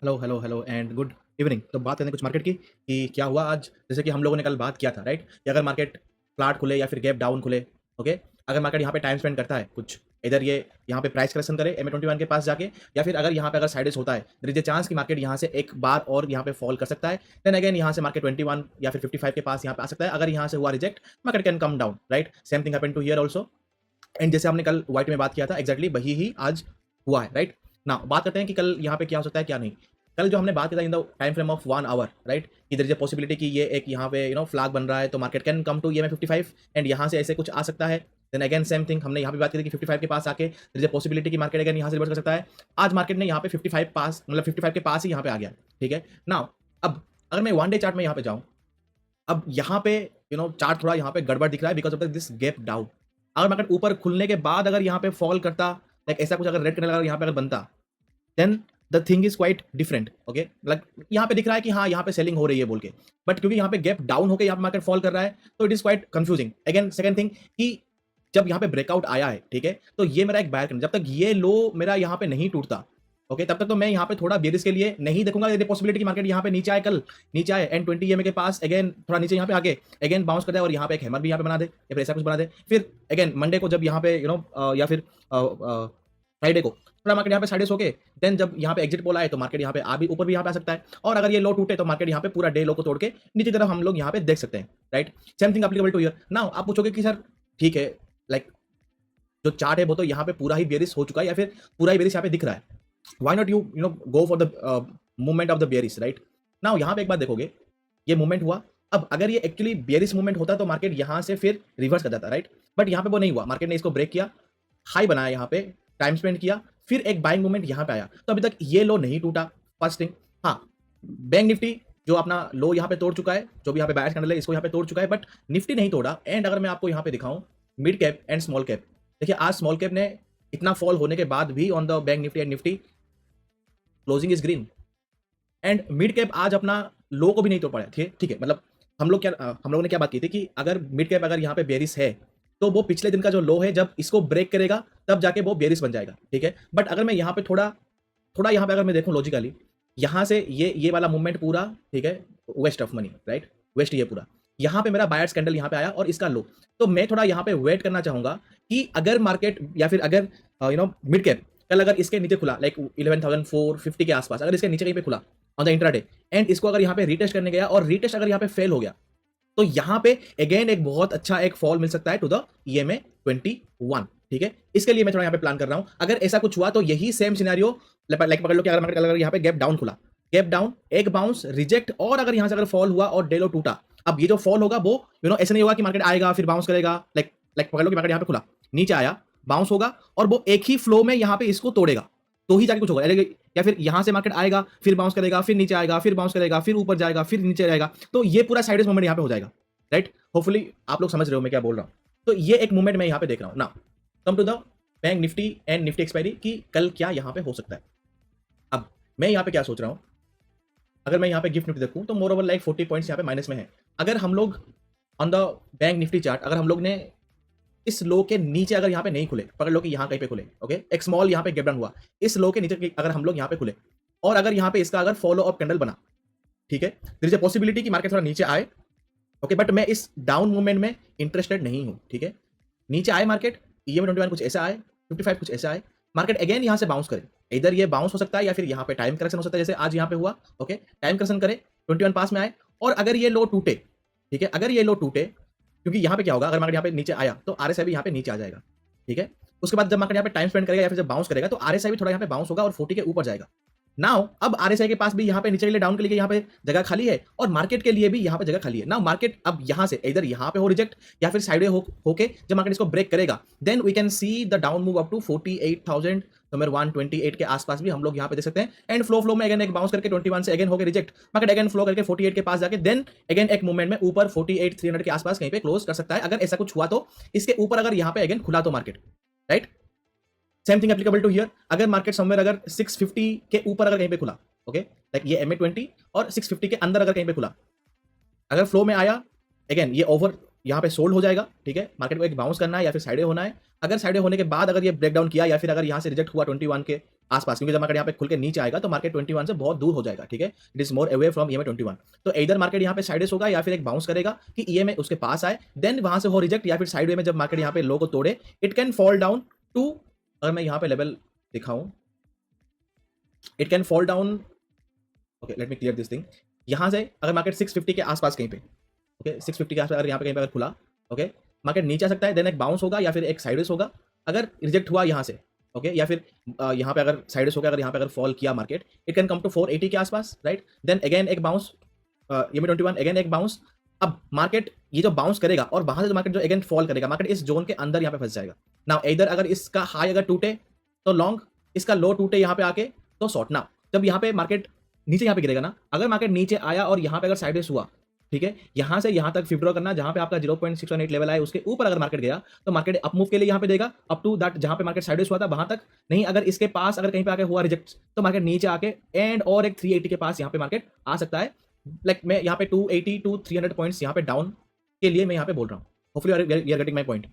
Hello, hello, hello and good evening. तो बात करते हैं कुछ मार्केट की कि क्या हुआ आज। जैसे कि हम लोगों ने कल बात किया था, राइट? कि अगर मार्केट फ्लैट खुले या फिर गैप डाउन खुले, ओके? अगर मार्केट यहाँ पे टाइम स्पेंड करता है कुछ, इधर ये यहाँ पे प्राइस करेक्शन करे MA21 के पास जाके, या फिर अगर यहाँ पे अगर साइडेज होता है, देयर इज अ चांस कि मार्केट यहाँ से एक बार और यहाँ पे फॉल कर सकता है। देन अगेन यहाँ से मार्केट 21 या फिर 55 के पास यहाँ पे आ सकता है। अगर यहाँ से हुआ reject, market can come down, right? Same thing happened to here also. And जैसे हमने कल व्हाइट में बात किया था, एग्जैक्टली वही ही आज हुआ है, राइट? ना बात करते हैं कि कल यहाँ पे क्या हो सकता है क्या नहीं। कल जो हमने बात किया था in the time frame of 1 hour, right? कि देयर इज अ पॉसिबिलिटी कि ये एक यहाँ पे फ्लैग बन रहा है, तो market can come to EMA 55 and यहाँ से ऐसे कुछ आ सकता है। देन अगेन सेम थिंग हमने यहाँ पे बात की थी कि 55 के पास आके देयर इज अ पॉसिबिलिटी कि मार्केट अगेन यहाँ से रिवर्स कर सकता है। आज मार्केट ने यहाँ पे 55 पास, मतलब 55 के पास ही यहाँ पे आ गया, ठीक है ना? अब अगर मैं 1 डे चार्ट में यहाँ पे जाऊँ, अब यहाँ पे चार्ट थोड़ा यहाँ पे गड़बड़ दिख रहा है because of this gap down. अगर मार्केट ऊपर खुलने के बाद अगर यहाँ पे फॉल करता, लाइक ऐसा कुछ अगर रेड कैंडल अगर यहाँ पे अगर बनता, then the thing is quite different, okay? Like यहाँ पे दिख रहा है कि हाँ यहाँ पे सेलिंग हो रही है बोल के, बट क्योंकि यहाँ पे गैप डाउन होकर यहाँ पे मार्केट फॉल कर रहा है, तो it is quite confusing. Again second thing कि जब यहाँ पे ब्रेकआउट आया है, ठीक है, तो ये मेरा एक बायर करना, जब तक ये लो मेरा यहाँ पे नहीं टूटता, ओके, तब तक तो मैं यहाँ पे थोड़ा बेरिस के लिए नहीं देखूंगा। यदि पॉसिबिलिटी कि मार्केट यहाँ पे नीचे आए, कल नीचे आए एंड 20 EMA के पास अगेन थोड़ा नीचे यहाँ पे आके अगेन बाउंस कर जाए और यहाँ पे एक हैमर भी यहाँ पे बना दे या फिर ऐसा कुछ बना दे, फिर अगेन मंडे को जब यहाँ पे या फिर फ्राइडे को थोड़ा मार्केट यहाँ पे साइडेस होके, देन जब यहाँ पे एग्जिट पोल आए तो मार्केट यहाँ पे आ भी ऊपर भी यहाँ पे आ सकता है। और अगर ये लो टूटे तो मार्केट यहाँ पे पूरा डे लो को तोड़ के नीचे तरफ हम लोग यहाँ पे देख सकते हैं, right? Same thing applicable two year. Now आप पूछोगे कि सर ठीक है, लाइक जो चार्ट है वो तो यहाँ पे पूरा ही बेरिस हो चुका है या फिर पूरा ही बेरिस यहाँ पे दिख रहा है, why not you go for the movement of the berries, right? Now यहाँ पे एक बात देखोगे, ये मूवमेंट हुआ। अब अगर ये एक्चुअली बेरिस मूवमेंट होता तो मार्केट यहाँ से फिर रिवर्स कर जाता, राइट? बट यहाँ पे वो नहीं हुआ, मार्केट ने इसको ब्रेक किया, हाई बनाया, यहाँ पे टाइम स्पेंड किया, फिर एक बाइंग मूवमेंट यहाँ पे आया, तो अभी तक ये लो नहीं टूटा, फर्स्ट थिंग। हाँ, बैंक निफ्टी जो अपना लो यहाँ पे तोड़ चुका है, जो भी यहाँ पे बायर्स कैंडल है इसको यहाँ पे तोड़ चुका है, बट निफ्टी नहीं तोड़ा। एंड अगर मैं आपको यहाँ पे दिखाऊं mid cap and small cap, देखिए आज स्मॉल कैप ने इतना फॉल होने के बाद भी on the bank Nifty and Nifty closing is green. And mid cap आज अपना लो को भी नहीं तोड़ पाया, ठीक है। मतलब हम लोगों ने क्या बात की थी कि अगर मिड कैप अगर यहाँ पे बेरिस है तो वो पिछले दिन का जो लो है जब इसको ब्रेक करेगा तब जाके वो बेरिस बन जाएगा, ठीक है। बट अगर मैं यहाँ पे थोड़ा थोड़ा यहाँ पे अगर मैं देखूँ लॉजिकली, यहाँ से ये वाला मूवमेंट पूरा, ठीक है, waste of money, right? Waste ये पूरा, यहाँ पे मेरा बायर्स कैंडल यहाँ पे आया और इसका लो, तो मैं थोड़ा यहाँ पे वेट करना चाहूंगा कि अगर मार्केट या फिर अगर मिड कैप कल अगर इसके नीचे खुला, लाइक 11,450 के आसपास, अगर इसके नीचे कहीं पे खुला ऑन द इंट्राडे एंड इसको अगर यहाँ पे रीटेस्ट करने गया और रीटेस्ट अगर यहाँ पे फेल हो गया, तो यहाँ पे अगेन एक बहुत अच्छा एक फॉल मिल सकता है टू द EMA 21, ठीक है। इसके लिए मैं थोड़ा यहाँ पे प्लान कर रहा हूँ। अगर ऐसा कुछ हुआ तो यही सेम सिनेरियो लाइक पकड़ लो कि अगर मार्केट अगर यहाँ पे गैप डाउन खुला, गैप डाउन, एक बाउंस, रिजेक्ट, और अगर यहाँ से अगर फॉल हुआ और डे लो टूटा, अब ये जो फॉल होगा वो ऐसे नहीं होगा कि मार्केट आएगा फिर बाउंस करेगा, लाइक पकड़ लो कि मार्केट यहाँ पे खुला, नीचे आया, बाउंस होगा और वो एक ही फ्लो में यहाँ पे इसको तोड़ेगा, तो ही जाके कुछ होगा। या फिर यहाँ से मार्केट आएगा फिर बाउंस करेगा, फिर नीचे आएगा, फिर बाउंस करेगा, फिर ऊपर जाएगा, फिर नीचे जाएगा, तो ये पूरा साइडवेज मूवमेंट यहाँ पे हो जाएगा, राइट? होपफुली आप लोग समझ रहे हो मैं क्या बोल रहा हूँ। तो ये एक मूवमेंट मैं यहाँ पे देख रहा हूँ ना। Come to the bank Nifty and Nifty expiry कि कल क्या यहाँ पे हो सकता है। अब मैं यहाँ पे क्या सोच रहा हूँ, अगर मैं यहाँ पे गिफ्ट निफ्टी देखूँ तो मोर ओवर लाइक 40 पॉइंट्स यहाँ पे माइनस में है। अगर हम लोग on the bank Nifty chart, अगर हम लोग ने इस लो के नीचे अगर यहाँ पे नहीं खुले, पकड़ लो कि यहाँ कहीं पे खुले, ओके, एक स्मॉल यहाँ पे गैप डाउन हुआ, इस लो के नीचे अगर हम लोग यहाँ पे खुले और अगर यहाँ पे इसका अगर फॉलो अप कैंडल बना, ठीक है, देयर इज अ पॉसिबिलिटी कि मार्केट थोड़ा नीचे आए, ओके, बट मैं इस डाउन मूवमेंट में इंटरेस्टेड नहीं हूं, ठीक है। नीचे आए मार्केट, EMA 21 कुछ ऐसा आए, 55 कुछ ऐसा आए, मार्केट अगेन यहाँ से बाउंस करे, इधर ये बाउंस हो सकता है या फिर यहाँ पे टाइम करेक्शन हो सकता है, जैसे आज यहाँ पे हुआ, ओके, टाइम करेक्शन करे, 21 पास में आए, और अगर ये लो टूटे, ठीक है, अगर ये लो टूटे, क्योंकि यहाँ पे क्या होगा, अगर मार्केट यहाँ पे नीचे आया तो RSI भी यहाँ पे नीचे आ जाएगा, ठीक है। उसके बाद जब मार्केट यहाँ पे टाइम स्पेंड करेगा या फिर जब बाउंस करेगा तो RSI भी थोड़ा यहाँ पे बाउंस होगा और 40 के ऊपर जाएगा। नाउ अब RSI के पास भी यहाँ पे नीचे के लिए, डाउन के लिए यहाँ पे जगह खाली है और मार्केट के लिए भी यहाँ पे जगह खाली है। नाउ मार्केट अब यहाँ से इधर यहाँ पे हो रिजेक्ट या फिर साइड होके जब मार्केट इसको ब्रेक करेगा, then we can see the down move up to 48,000 somewhere 128 के आसपास भी हम लोग यहाँ पे देख सकते हैं। एंड फ्लो में अगेन एक बाउंस करके 21 से अगेन होकर रिजेक्ट, मार्केट अगेन फ्लो करके 48 के पास जाके देन अगेन एक मूवमेंट में ऊपर 48,300 के आसपास कहीं पे क्लोज कर सकता है। अगर ऐसा कुछ हुआ तो इसके ऊपर अगर यहाँ पे अगेन खुला तो market, right? Same thing applicable to here. अगर मार्केट समवेयर अगर 650 के ऊपर अगर कहीं पे खुला, ओके, लाइक ये MA20 और 650 के अंदर अगर कहीं पे खुला, अगर फ्लो में आया, अगेन ये ओवर यहाँ पे सोल्ड हो जाएगा, ठीक है। मार्केट को एक बाउंस करना है या फिर साइडवे होना है। अगर साइडवे होने के बाद अगर ये ब्रेक डाउन किया या फिर अगर यहाँ से रिजेक्ट हुआ 21 के आसपास, क्योंकि जब मार्केट यहाँ पे खुल के नीचे आएगा तो मार्केट 21 से बहुत दूर हो जाएगा, ठीक है। It is more away from EMA 21। तो इधर मार्केट यहाँ पे साइडवेज होगा या फिर एक बाउंस करेगा कि ईएमए उसके पास आए, देन वहां से हो रिजेक्ट, या फिर साइडवे में जब मार्केट यहाँ पे लो को तोड़े, it can fall down to, अगर मैं यहाँ पे लेवल दिखाऊं, it can fall down, okay let me clear this thing. यहाँ से अगर मार्केट 650 के आसपास कहीं पे, ओके 650 के आसपास अगर यहाँ पे कहीं पे अगर खुला, ओके मार्केट नीचे आ सकता है, देन एक बाउंस होगा या फिर एक साइडवेज होगा। अगर रिजेक्ट हुआ यहाँ से, ओके या फिर यहाँ पे अगर साइडवेज होगा, अगर यहाँ पे अगर फॉल किया market, it can come to 480 के आसपास, राइट। देन अगेन एक बाउंस, ये 21 अगेन एक बाउंस। अब मार्केट ये जो बाउंस करेगा और वहां से मार्केट जो अगेन फॉल करेगा, मार्केट इस जोन के अंदर यहाँ पे फंस जाएगा। नाउ इधर अगर इसका हाई अगर टूटे तो लॉन्ग, इसका लो टूटे यहाँ पे आके तो शॉर्ट। नाउ जब यहाँ पे मार्केट नीचे यहाँ पे गिरेगा ना, अगर मार्केट नीचे आया और यहाँ पे अगर साइडवेज हुआ, ठीक है, यहाँ से यहाँ तक विथड्रॉ करना, जहाँ पे आपका 0.618 लेवल आए उसके ऊपर अगर मार्केट गया तो मार्केट अप मूव के लिए यहाँ पे देगा अप टू दैट, जहाँ पे मार्केट साइडवेज हुआ था वहां तक। नहीं अगर इसके पास अगर कहीं पे आके हुआ रिजेक्ट तो मार्केट नीचे आके एंड और एक 380 के पास यहाँ पे मार्केट आ सकता है। लाइक मैं यहाँ पे 280 टू 300 पॉइंट्स यहाँ पे डाउन के लिए मैं यहाँ पे बोल रहा हूँ। Hopefully you are getting my point.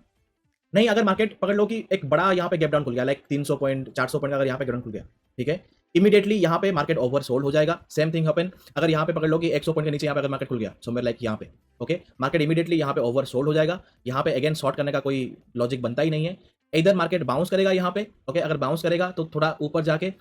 नहीं अगर मार्केट पकड़ लो कि एक बड़ा यहाँ पे गैप डाउन खुल गया, लाइक 300 पॉइंट 400 पॉइंट अगर यहाँ पे गैप डाउन खुल गया, ठीक है, इमीडिएटली यहाँ पे मार्केट ओवर सोल्ड हो जाएगा। सेम थिंग हैपन अगर यहाँ पे पकड़ लो कि 100 पॉइंट के नीचे यहाँ पे अगर मार्केट खुल गया समवेयर लाइक यहाँ पे, ओके मार्केट इमीडिएटली यहाँ पे ओवर सोल्ड हो जाएगा। यहाँ पे अगेन शॉर्ट करने का कोई लॉजिक बनता ही नहीं है। इधर मार्केट बाउंस करेगा यहाँ पे, ओके अगर बाउंस करेगा तो थोड़ा ऊपर जाके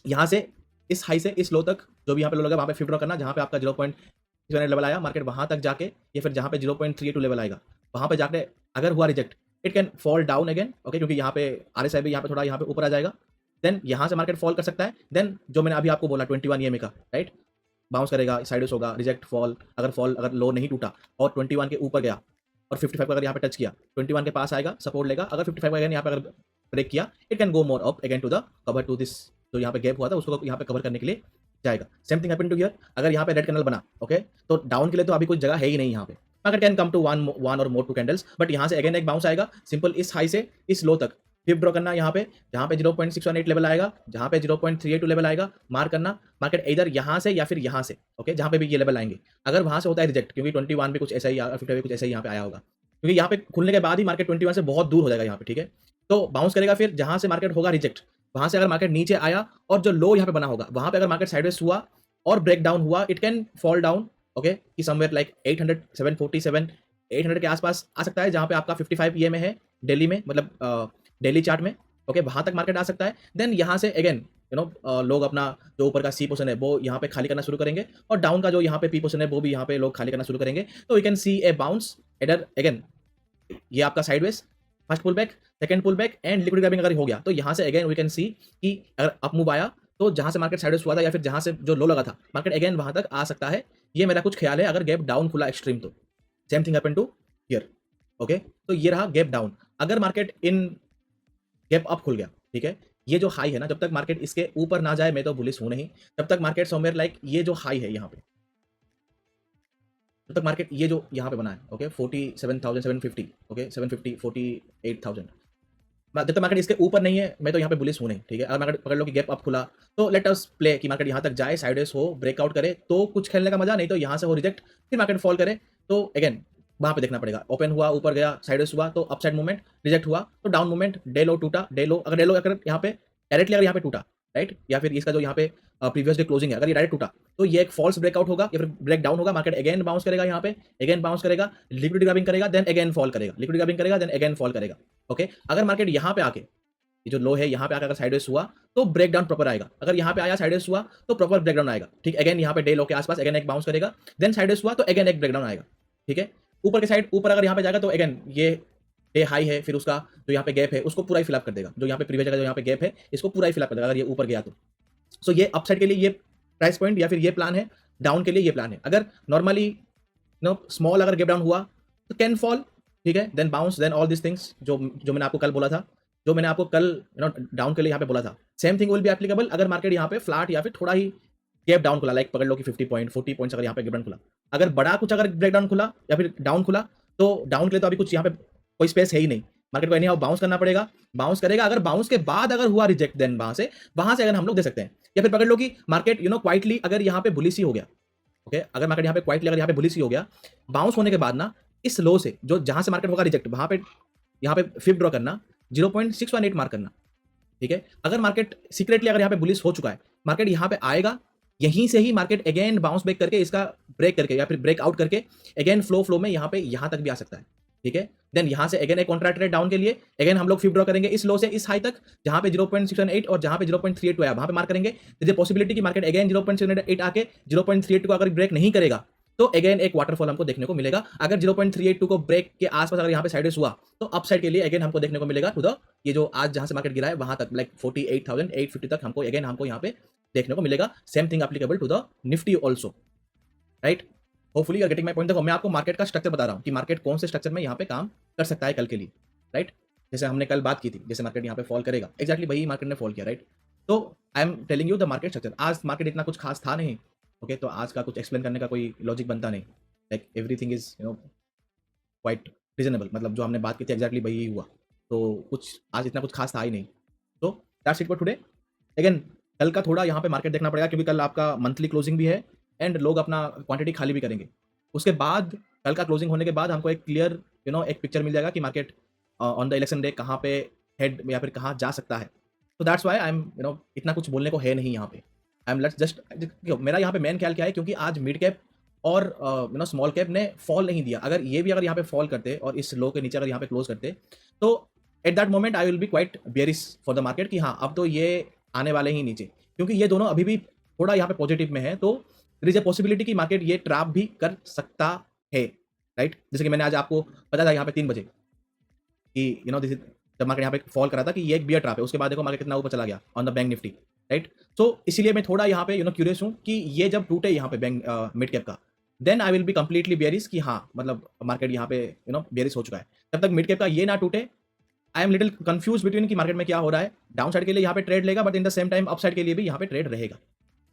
यहाँ से इस हाई से इस लो तक जो भी यहाँ पे लो लगा वहाँ पे विथड्रॉ करना, जहाँ पे आपका 0.6 लेवल आया मार्केट वहां तक जाके, या फिर जहाँ पे 0.32 लेवल आएगा वहां पे जाके अगर हुआ reject, it can fall down again, okay क्योंकि यहाँ पे आरएसआई भी यहाँ पे थोड़ा यहाँ पे ऊपर आ जाएगा। देन यहाँ से मार्केट फॉल कर सकता है। देन जो मैंने अभी आपको बोला 21 ईएमए का, राइट, बाउंस करेगा, साइडवेज होगा, रिजेक्ट, फॉल अगर लो नहीं टूटा और 21 के ऊपर गया और 55 को अगर यहाँ पे टच किया, 21 के पास आएगा, सपोर्ट लेगा। अगर 55 अगेन यहाँ पे अगर ब्रेक किया, it can go more up again to the cover to this, जो यहाँ पे गैप हुआ था उसको यहाँ पे कवर करने के लिए जाएगा। Same thing happen to here, अगर यहाँ पे रेड कैंडल बना, ओके तो डाउन के लिए तो अभी कुछ जगह है ही नहीं यहाँ पे। Market can come to one और मोर टू कैंडल्स, बट यहाँ से अगेन एक बाउंस आएगा सिंपल इस हाई से इस लो तक विथड्रॉ करना। यहाँ पे जहाँ पे 0.618 लेवल आएगा, जहाँ पे 0.382 लेवल आएगा, मार्क करना मार्केट इधर यहाँ से या फिर यहाँ से, ओके जहाँ पे भी ये लेवल आएंगे। अगर वहाँ से होता है रिजेक्ट, क्योंकि 21 पे कुछ ऐसा ही 50 पे कुछ ऐसा ही यहाँ पे आया होगा, क्योंकि यहाँ पे खुलने के बाद ही मार्केट 21 से बहुत दूर हो जाएगा यहाँ पे, ठीक है। तो बाउंस करेगा, फिर जहाँ से मार्केट होगा रिजेक्ट, वहां से अगर मार्केट नीचे आया और जो लो यहाँ पे बना होगा वहां पे अगर मार्केट साइडवेज हुआ और ब्रेक डाउन हुआ, it can fall down, okay कि समवेयर लाइक 800 747 800 के आसपास आ सकता है, जहां पे आपका 55 ईएमए है दिल्ली में, मतलब डेली चार्ट में, ओके वहां तक मार्केट आ सकता है। देन यहाँ से अगेन लोग अपना जो ऊपर का सी पोजिशन है वो यहाँ पे खाली करना शुरू करेंगे और डाउन का जो यहाँ पे पी पोजिशन है वो भी यहाँ पे लोग खाली करना शुरू करेंगे। तो you can see a bounce इधर अगेन, ये आपका sideways, first pull back, second pull back and liquid grabbing अगर हो गया तो यहाँ से अगेन वी कैन सी कि अगर अप मूव आया तो जहाँ से मार्केट साइडवेज हुआ था या फिर जहाँ से जो लो लगा था मार्केट अगेन वहां तक आ सकता है। ये मेरा कुछ ख्याल है अगर गैप डाउन खुला एक्सट्रीम तो। Same thing happen to here, okay तो ये रहा गैप डाउन। अगर मार्केट इन गैप अप खुल गया, ठीक है, ये जो हाई है ना, जब तक मार्केट इसके ऊपर ना जाए मैं तो बुलिश हूं नहीं, जब तक मार्केट समवेयर लाइक ये जो हाई है यहाँ पे, जब तक मार्केट ये जो यहाँ पे बना है, ओके 47,750, ओके 750 48,000, जब तक मार्केट इसके ऊपर नहीं है मैं तो यहाँ पे बुलिश हूँ नहीं, ठीक है। अगर मार्केट पकड़ लो कि गैप अप खुला तो लेट अस प्ले कि मार्केट यहाँ तक जाए, साइडवेज हो, ब्रेकआउट करे तो कुछ खेलने का मजा, नहीं तो यहाँ से हो रिजेक्ट, फिर मार्केट फॉल करे तो अगेन वहां पे देखना पड़ेगा। ओपन हुआ, ऊपर गया, साइडवेज हुआ तो अपसाइड मूवमेंट, रिजेक्ट हुआ तो डाउन मूवमेंट, डे लो टूटा, डे लो अगर यहाँ पे डायरेक्टली अगर यहाँ पे टूटा, राइट, या फिर इसका जो यहाँ पे प्रीवियस डे क्लोजिंग है अगर ये डायरेक्ट टूटा तो ये एक फॉल्स ब्रेकआउट होगा या फिर ब्रेक डाउन होगा। मार्केट अगेन बाउंस करेगा, यहाँ पे अगेन बाउंस करेगा, लिक्विड ग्रैबिंग करेगा, देन अगेन फॉल करेगा, लिक्विड ग्रैबिंग करेगा, देन अगेन फॉल करेगा, ओके। अगर मार्केट यहाँ पे आके ये जो लो है यहाँ पे आकर अगर साइडवेज हुआ तो ब्रेक डाउन प्रॉपर आएगा, अगर यहाँ पे आया साइडवेज हुआ तो प्रॉपर ब्रेक डाउन आएगा, ठीक। अगेन यहाँ पे डे लो के आसपास अगेन एक बाउंस करेगा, देन साइडवेज हुआ तो अगेन एक ब्रेक डाउन आएगा, ठीक है। ऊपर के साइड ऊपर अगर यहाँ पे जाएगा तो अगेन ये डे हाई है, फिर उसका जो यहाँ पे गैप है उसको पूरा ही फिलअप कर देगा, जो यहाँ पे प्रीवियस जगह जो यहाँ पे गैप है इसको पूरा ही फिलअप कर देगा अगर ये ऊपर गया तो। सो ये अपसाइड के लिए ये प्राइस पॉइंट या फिर ये प्लान है, डाउन के लिए ये प्लान है। अगर नॉर्मली स्मॉल अगर गैप डाउन हुआ तो कैन फॉल, ठीक है, then bounce, then all this things जो मैंने आपको कल बोला था, जो मैंने आपको कल डाउन के लिए यहाँ पे बोला था, same thing will be applicable अगर मार्केट यहाँ पे फ्लैट या फिर थोड़ा ही गैप डाउन खुला, लाइक पकड़ लो कि 50 पॉइंट 40 पॉइंट्स अगर यहाँ पे गैप डाउन खुला, अगर बड़ा कुछ अगर ब्रेक डाउन खुला या फिर डाउन खुला तो डाउन के लिए तो अभी कुछ यहाँ पे कोई स्पेस है ही नहीं, मार्केट को एनी हाउ बाउंस करना पड़ेगा, बाउंस करेगा। अगर बाउंस के बाद अगर हुआ रिजेक्ट देन वहां से अगर हम लोग दे सकते हैं, या फिर पकड़ लो कि मार्केट क्वाइटली अगर यहाँ पे बुलिश ही हो गया, ओके अगर मार्केट यहाँ पे क्वाइटली अगर यहाँ पे बुलिश ही हो गया, बाउंस होने के बाद ना इस लो से जो जहाँ से मार्केट होगा रिजेक्ट, वहाँ पे यहाँ पे फिब ड्रॉ करना, 0.618 मार्क करना, ठीक है। अगर मार्केट सीक्रेटली अगर यहाँ पे बुलिश हो चुका है, मार्केट यहाँ पे आएगा, यहीं से ही मार्केट अगेन बाउंस बैक करके इसका ब्रेक करके या फिर ब्रेक आउट करके अगेन फ्लो में यहाँ पे यहाँ तक भी आ सकता है, ठीक है। देन यहाँ से अगेन एक कॉन्ट्रैक्ट रेट डाउन के लिए अगेन हम लोग फिब ड्रॉ करेंगे इस लो से इस हाई तक, जहाँ पे 0.618 और जहाँ पे 0.38 आया वहाँ पे मार्क करेंगे। तो पॉसिबिलिटी कि मार्केट अगेन 0.618 आके 0.38 को अगर ब्रेक नहीं करेगा तो अगेन एक वाटरफॉल हमको देखने को मिलेगा। अगर 0.382 को ब्रेक के आसपास अगर यहाँ पे साइडवेज हुआ तो अपसाइड के लिए अगेन हमको देखने को मिलेगा टू द ये जो आज जहाँ से मार्केट गिरा है वहां तक लाइक 48,850 तक हमको अगेन हमको यहाँ पे देखने को मिलेगा। Same thing applicable to the Nifty also, right. Hopefully getting my point. देखो मैं आपको मार्केट का स्ट्रक्चर बता रहा हूँ कि मार्केट कौन से स्ट्रक्चर में यहाँ पे काम कर सकता है कल के लिए, राइट। जैसे हमने कल बात की थी, जैसे मार्केट यहाँ पे फॉल करेगा, एक्जैक्टली वही मार्केट ने फॉल किया, राइट। तो I am telling you the market structure. आज मार्केट इतना कुछ खास था नहीं, ओके। तो आज का कुछ एक्सप्लेन करने का कोई लॉजिक बनता नहीं, like everything is quite reasonable. मतलब जो हमने बात की थी एक्जैक्टली वही हुआ, तो कुछ आज इतना कुछ खास था ही नहीं। तो that's it for today. Again कल का थोड़ा यहाँ पे मार्केट देखना पड़ेगा क्योंकि कल आपका मंथली क्लोजिंग भी है एंड लोग अपना क्वांटिटी खाली भी करेंगे। उसके बाद कल का क्लोजिंग होने के बाद हमको एक क्लियर एक पिक्चर मिल जाएगा कि market on the election day कहाँ पे हेड या फिर कहाँ जा सकता है। तो दैट्स वाई आई एम इतना कुछ बोलने को है नहीं यहाँ पे। आई एम लेट्स जस्ट, मेरा यहाँ पे मेन ख्याल क्या है, क्योंकि आज मिड कैप और स्मॉल कैप ने फॉल नहीं दिया। अगर ये भी अगर यहाँ पे फॉल करते और इस लो के नीचे अगर यहाँ पे क्लोज करते तो at that moment I will B quite bearish for the market कि हाँ अब तो ये आने वाले ही नीचे, क्योंकि ये दोनों अभी भी थोड़ा यहाँ पे पॉजिटिव में है। तो देयर इज ए पॉसिबिलिटी कि मार्केट ये ट्रैप भी कर सकता है, राइट। जैसे कि मैंने आज आपको पता था यहाँ पे 3 बजे कि दिस इज जब मार्केट यहाँ पे फॉल करा था कि ये एक बियर ट्रैप है। उसके बाद देखो मार्केट कितना ऊपर चला गया on the bank Nifty, right. So इसीलिए मैं थोड़ा यहाँ पे क्यूरियस हूँ कि ये जब टूटे यहाँ पे बैंक मिड कैप का, then I will be completely bearish कि हाँ मतलब मार्केट यहाँ पे बेयरिश हो चुका है। जब तक मिड कैप का ये ना टूटे I am little confuse between कि मार्केट में क्या हो रहा है। डाउन साइड के लिए यहाँ पे ट्रेड लेगा, but in the same time up side के लिए भी यहाँ पे ट्रेड रहेगा।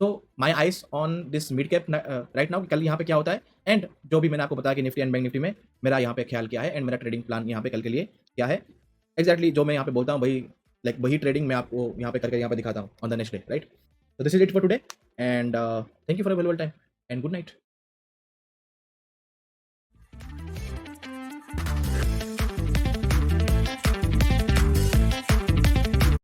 तो my eyes on this mid cap right now, कल यहाँ पे क्या होता है एंड जो भी मैंने आपको बताया कि निफ्टी एंड बैंक निफ्टी में मेरा यहाँ पे ख्याल क्या है एंड मेरा ट्रेडिंग प्लान यहाँ पे कल के लिए क्या है एक्जैक्टली जो मैं यहाँ पे बोलता हूँ वही लाइक वही ट्रेडिंग मैं आपको यहाँ पे करके यहाँ पे दिखाता हूँ on the next day, right. So this is it for today and thank you for a valuable time and good night.